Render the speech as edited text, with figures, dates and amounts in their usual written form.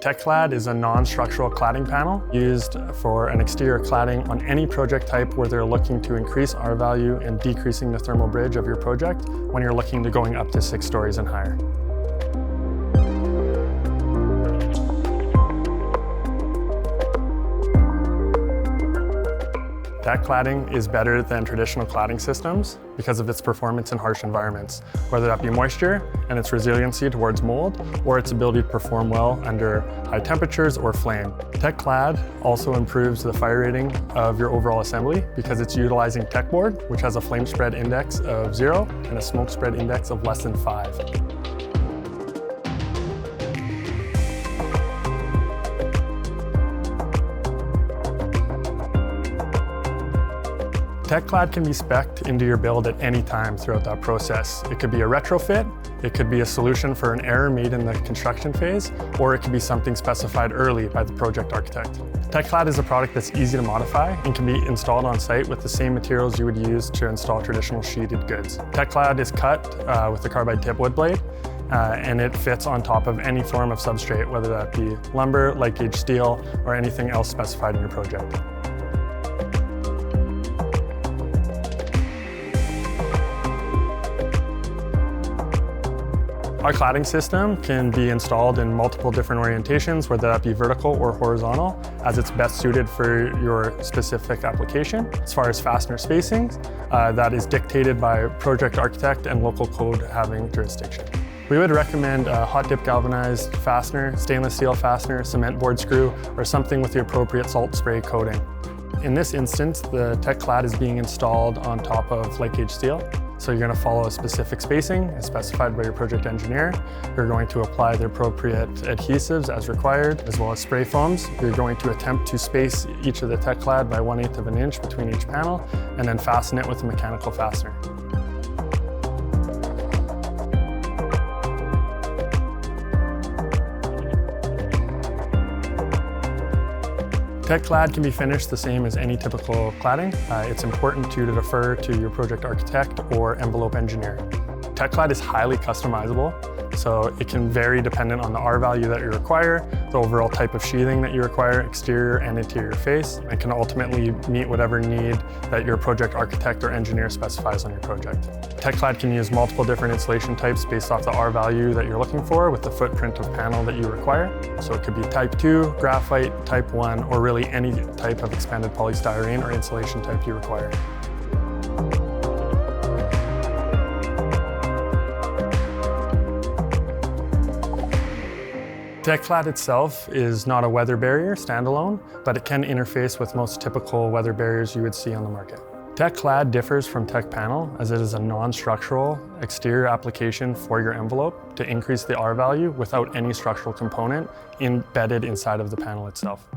TechClad is a non-structural cladding panel used for an exterior cladding on any project type where they're looking to increase R value and decreasing the thermal bridge of your project when you're looking to going up to 6 stories and higher. TechCladding is better than traditional cladding systems because of its performance in harsh environments, whether that be moisture and its resiliency towards mold, or its ability to perform well under high temperatures or flame. TechClad also improves the fire rating of your overall assembly because it's utilizing TechBoard, which has a flame spread index of 0 and a smoke spread index of less than 5. TechClad can be spec'd into your build at any time throughout that process. It could be a retrofit, it could be a solution for an error made in the construction phase, or it could be something specified early by the project architect. TechClad is a product that's easy to modify and can be installed on site with the same materials you would use to install traditional sheeted goods. TechClad is cut with a carbide tip wood blade, and it fits on top of any form of substrate, whether that be lumber, light gauge steel, or anything else specified in your project. Our cladding system can be installed in multiple different orientations, whether that be vertical or horizontal, as it's best suited for your specific application. As far as fastener spacing, that is dictated by project architect and local code having jurisdiction. We would recommend a hot dip galvanized fastener, stainless steel fastener, cement board screw, or something with the appropriate salt spray coating. In this instance, the TechClad is being installed on top of light gauge steel. So you're going to follow a specific spacing as specified by your project engineer. You're going to apply the appropriate adhesives as required, as well as spray foams. You're going to attempt to space each of the TechClad by 1/8 of an inch between each panel, and then fasten it with a mechanical fastener. TechClad can be finished the same as any typical cladding. It's important to defer to your project architect or envelope engineer. TechClad is highly customizable, so it can vary dependent on the R value that you require, the overall type of sheathing that you require, exterior and interior face, and can ultimately meet whatever need that your project architect or engineer specifies on your project. TechClad can use multiple different insulation types based off the R value that you're looking for with the footprint of panel that you require. So it could be type 2, graphite, type 1, or really any type of expanded polystyrene or insulation type you require. TechClad itself is not a weather barrier standalone, but it can interface with most typical weather barriers you would see on the market. TechClad differs from TechPanel as it is a non-structural exterior application for your envelope to increase the R value without any structural component embedded inside of the panel itself.